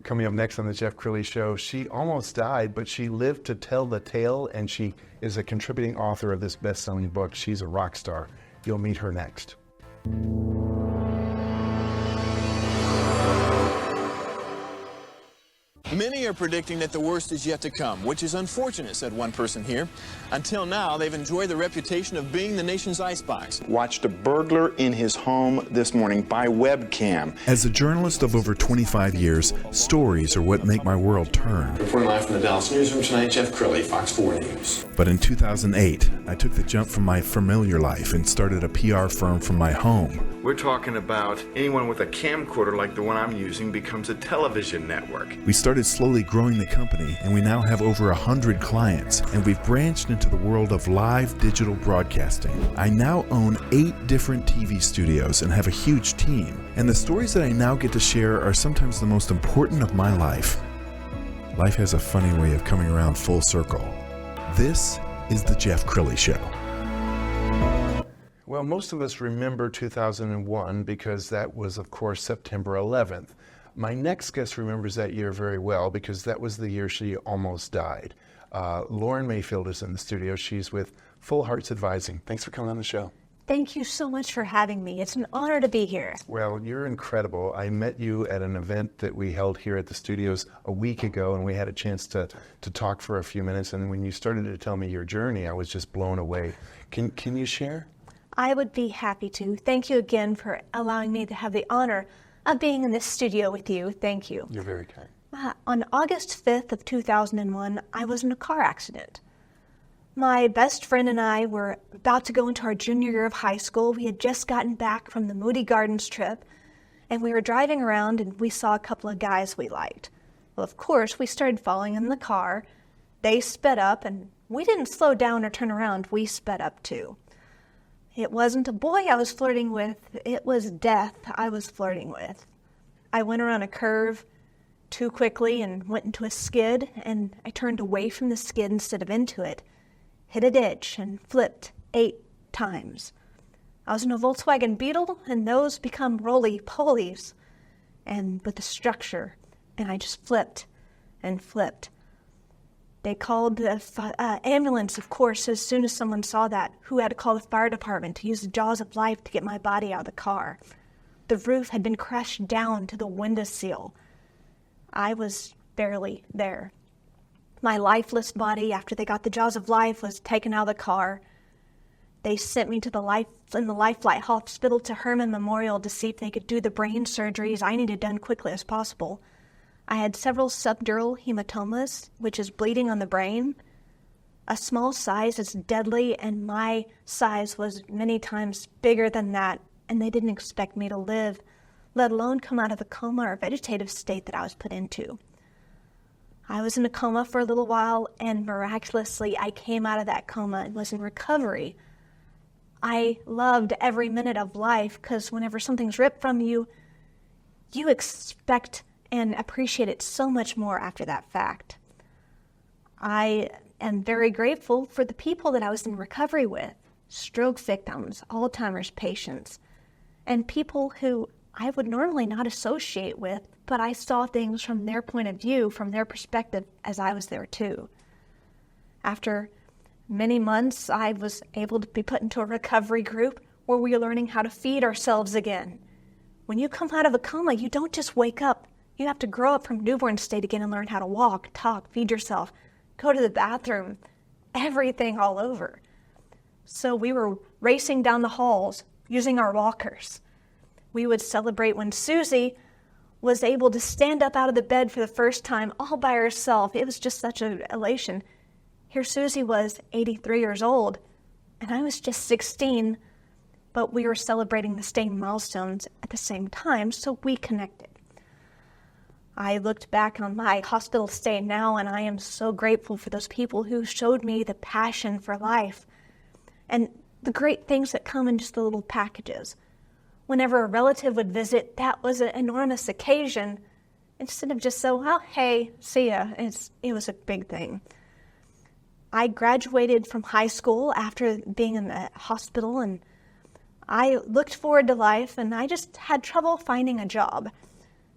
Coming up next on the Jeff Crilley Show, she almost died, but she lived to tell the tale, and she is a contributing author of this best-selling book. She's a rock star. You'll meet her next. Many are predicting that the worst is yet to come, which is unfortunate, said one person here. Until now, they've enjoyed the reputation of being the nation's icebox. Watched a burglar in his home this morning by webcam. As a journalist of over 25 years, stories are what make my world turn. Reporting live from the Dallas newsroom tonight, Jeff Crilley, Fox 4 News. But in 2008, I took the jump from my familiar life and started a PR firm from my home. We're talking about anyone with a camcorder like the one I'm using becomes a television network. We started slowly growing the company, and we now have over 100 clients, and we've branched into the world of live digital broadcasting. I now own 8 different TV studios and have a huge team, and the stories that I now get to share are sometimes the most important of my life. Life has a funny way of coming around full circle. This is the Jeff Crilley Show. Well, most of us remember 2001 because that was, of course, September 11th. My next guest remembers that year very well because that was the year she almost died. Lauren Mayfield is in the studio. She's with Full Hearts Advising. Thanks for coming on the show. Thank you so much for having me. It's an honor to be here. Well, you're incredible. I met you at an event that we held here at the studios a week ago, and we had a chance to talk for a few minutes. And when you started to tell me your journey, I was just blown away. Can you share? I would be happy to. Thank you again for allowing me to have the honor of being in this studio with you. Thank you. You're very kind. On August 5th of 2001, I was in a car accident. My best friend and I were about to go into our junior year of high school. We had just gotten back from the Moody Gardens trip, and we were driving around and we saw a couple of guys we liked. Well, of course, we started following in the car. They sped up, and we didn't slow down or turn around. We sped up too. It wasn't a boy I was flirting with, it was death I was flirting with. I went around a curve too quickly and went into a skid, and I turned away from the skid instead of into it, hit a ditch, and flipped 8 times. I was in a Volkswagen Beetle, and those become roly-polies, and with the structure, and I just flipped and flipped. They called the ambulance, of course, as soon as someone saw that, who had to call the fire department to use the jaws of life to get my body out of the car. The roof had been crushed down to the windowsill. I was barely there. My lifeless body, after they got the jaws of life, was taken out of the car. They sent me to the Lifeline Hospital to Herman Memorial to see if they could do the brain surgeries I needed done quickly as possible. I had several subdural hematomas, which is bleeding on the brain. A small size is deadly, and my size was many times bigger than that, and they didn't expect me to live, let alone come out of the coma or vegetative state that I was put into. I was in a coma for a little while, and miraculously, I came out of that coma and was in recovery. I loved every minute of life, because whenever something's ripped from you, you expect and appreciate it so much more after that fact. I am very grateful for the people that I was in recovery with, stroke victims, Alzheimer's patients, and people who I would normally not associate with, but I saw things from their point of view, from their perspective, as I was there too. After many months, I was able to be put into a recovery group where we were learning how to feed ourselves again. When you come out of a coma, you don't just wake up. You have to grow up from newborn state again and learn how to walk, talk, feed yourself, go to the bathroom, everything all over. So we were racing down the halls using our walkers. We would celebrate when Susie was able to stand up out of the bed for the first time all by herself. It was just such an elation. Here Susie was 83 years old, and I was just 16, but we were celebrating the same milestones at the same time, so we connected. I looked back on my hospital stay now, and I am so grateful for those people who showed me the passion for life and the great things that come in just the little packages. Whenever a relative would visit, that was an enormous occasion. Instead of just hey, see ya. It was a big thing. I graduated from high school after being in the hospital, and I looked forward to life, and I just had trouble finding a job.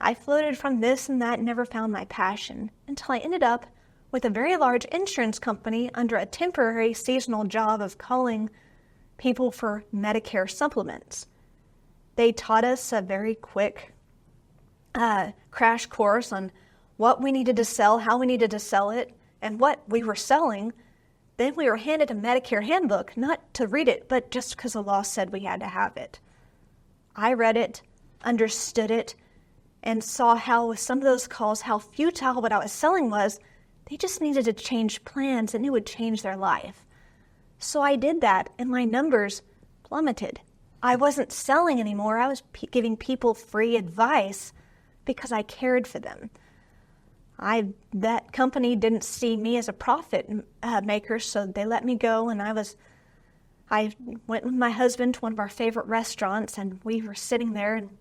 I floated from this and that and never found my passion until I ended up with a very large insurance company under a temporary seasonal job of calling people for Medicare supplements. They taught us a very quick crash course on what we needed to sell, how we needed to sell it, and what we were selling. Then we were handed a Medicare handbook, not to read it, but just because the law said we had to have it. I read it, understood it, and saw how with some of those calls, how futile what I was selling was. They just needed to change plans and it would change their life. So I did that and my numbers plummeted. I wasn't selling anymore. I was giving people free advice because I cared for them. That company didn't see me as a profit maker, so they let me go, and I went with my husband to one of our favorite restaurants, and we were sitting there, and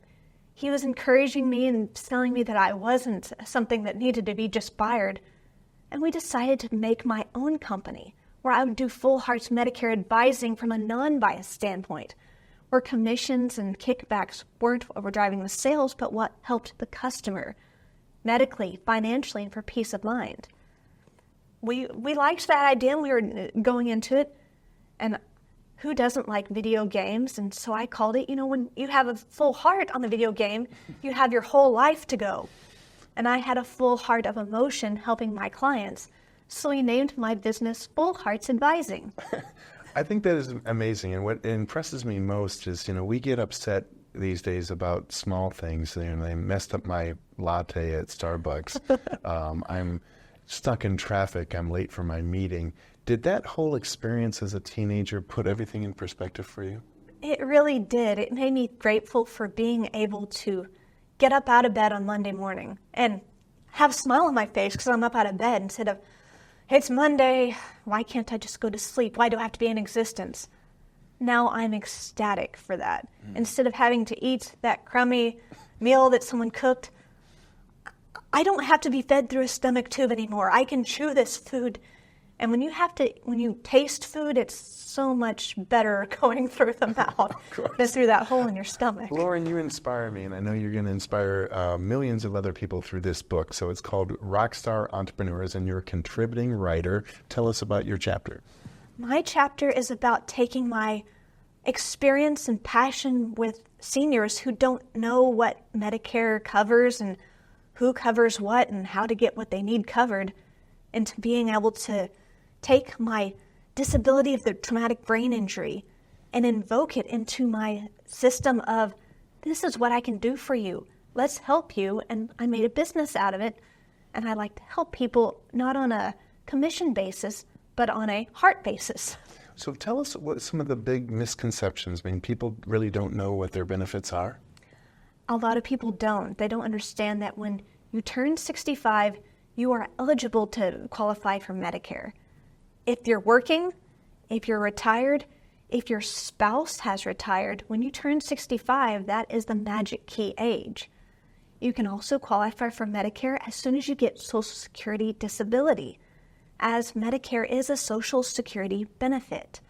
he was encouraging me and telling me that I wasn't something that needed to be just fired. And we decided to make my own company where I would do full hearts Medicare advising from a non-biased standpoint, where commissions and kickbacks weren't what were driving the sales, but what helped the customer medically, financially, and for peace of mind. We liked that idea and we were going into it. And who doesn't like video games? And so I called it, when you have a full heart on the video game, you have your whole life to go. And I had a full heart of emotion helping my clients. So we named my business Full Hearts Advising. I think that is amazing. And what impresses me most is, we get upset these days about small things. They messed up my latte at Starbucks. I'm stuck in traffic. I'm late for my meeting. Did that whole experience as a teenager put everything in perspective for you? It really did. It made me grateful for being able to get up out of bed on Monday morning and have a smile on my face because I'm up out of bed instead of, it's Monday, why can't I just go to sleep? Why do I have to be in existence? Now I'm ecstatic for that. Instead of having to eat that crummy meal that someone cooked, I don't have to be fed through a stomach tube anymore. I can chew this food. And when you taste food, it's so much better going through the mouth than through that hole in your stomach. Lauren, you inspire me, and I know you're going to inspire millions of other people through this book. So it's called Rockstar Entrepreneurs, and you're a contributing writer. Tell us about your chapter. My chapter is about taking my experience and passion with seniors who don't know what Medicare covers and who covers what and how to get what they need covered, into being able to take my disability of the traumatic brain injury and invoke it into my system of, this is what I can do for you. Let's help you. And I made a business out of it. And I like to help people not on a commission basis, but on a heart basis. So tell us what some of the big misconceptions. People really don't know what their benefits are. A lot of people don't. They don't understand that when you turn 65, you are eligible to qualify for Medicare. If you're working, if you're retired, if your spouse has retired, when you turn 65, that is the magic key age. You can also qualify for Medicare as soon as you get Social Security disability, as Medicare is a Social Security benefit.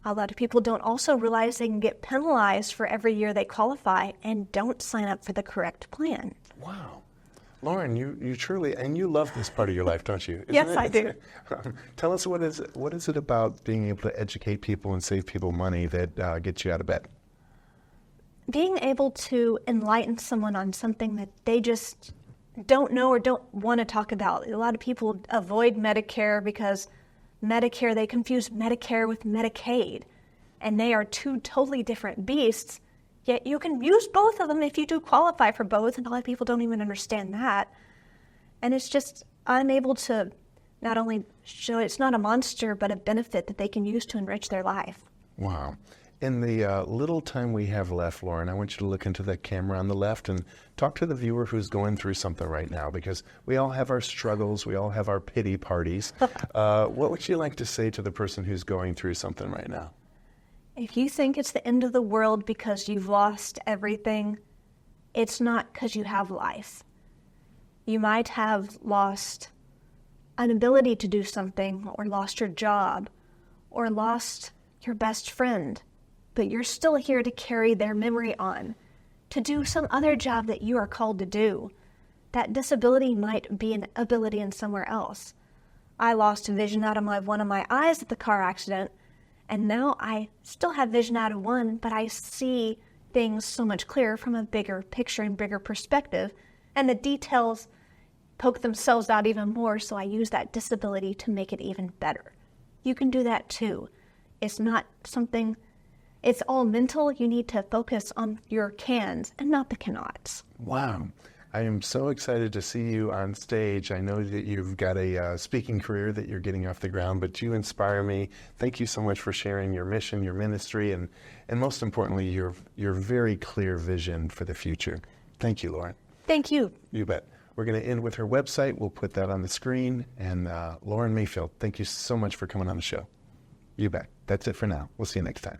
A lot of people don't also realize they can get penalized for every year they qualify and don't sign up for the correct plan. Wow. Lauren, you truly, and you love this part of your life, don't you? Yes, I do. Tell us, what is it about being able to educate people and save people money that gets you out of bed? Being able to enlighten someone on something that they just don't know or don't want to talk about. A lot of people avoid Medicare because Medicare, they confuse Medicare with Medicaid, and they are two totally different beasts. Yet you can use both of them if you do qualify for both, and a lot of people don't even understand that. And it's just, I'm able to not only show it's not a monster, but a benefit that they can use to enrich their life. Wow. In the little time we have left, Lauren, I want you to look into that camera on the left and talk to the viewer who's going through something right now, because we all have our struggles, we all have our pity parties. What would you like to say to the person who's going through something right now? If you think it's the end of the world because you've lost everything, it's not because you have life. You might have lost an ability to do something, or lost your job, or lost your best friend, but you're still here to carry their memory on, to do some other job that you are called to do. That disability might be an ability in somewhere else. I lost vision out of one of my eyes at the car accident, and now I still have vision out of one, but I see things so much clearer from a bigger picture and bigger perspective, and the details poke themselves out even more, so I use that disability to make it even better. You can do that too. It's not something, it's all mental. You need to focus on your cans and not the cannots. Wow. I am so excited to see you on stage. I know that you've got a speaking career that you're getting off the ground, but you inspire me. Thank you so much for sharing your mission, your ministry, and most importantly, your very clear vision for the future. Thank you, Lauren. Thank you. You bet. We're going to end with her website. We'll put that on the screen. And Lauren Mayfield, thank you so much for coming on the show. You bet. That's it for now. We'll see you next time.